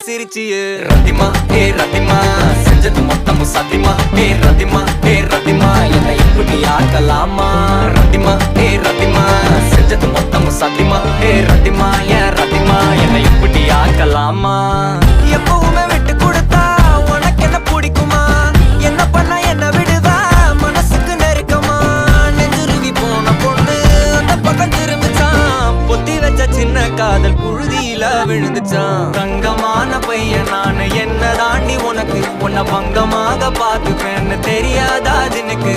சிரிச்சியே ரத்திமா ரத்திமா செஞ்சது மொத்தமும் சத்தியமா ரத்திமா என்னை இப்படி ஆக்கலாமா ரத்திமா ரத்திமா செஞ்சது மொத்தமும் சத்தியமா ரத்திமா என்னை இப்படி ஆக்கலாமா எப்பவுமே விட்டு கொடுத்தா உனக்கு என்ன பிடிக்குமா என்ன பண்ண என்ன விடுவா மனசுக்கு நெருக்கமா நெஞ்சுருவி போன பொண்ணு அந்த பக்கம் திரும்பிச்சான் பொத்தி வச்ச சின்ன காதல் புழுதியில விழுந்துச்சான் தங்கமான பையன் நானு என்ன தாண்டி உனக்கு உன்னை பங்கமாக பார்த்துப்பேன்னு தெரியாதா ஜினுக்கு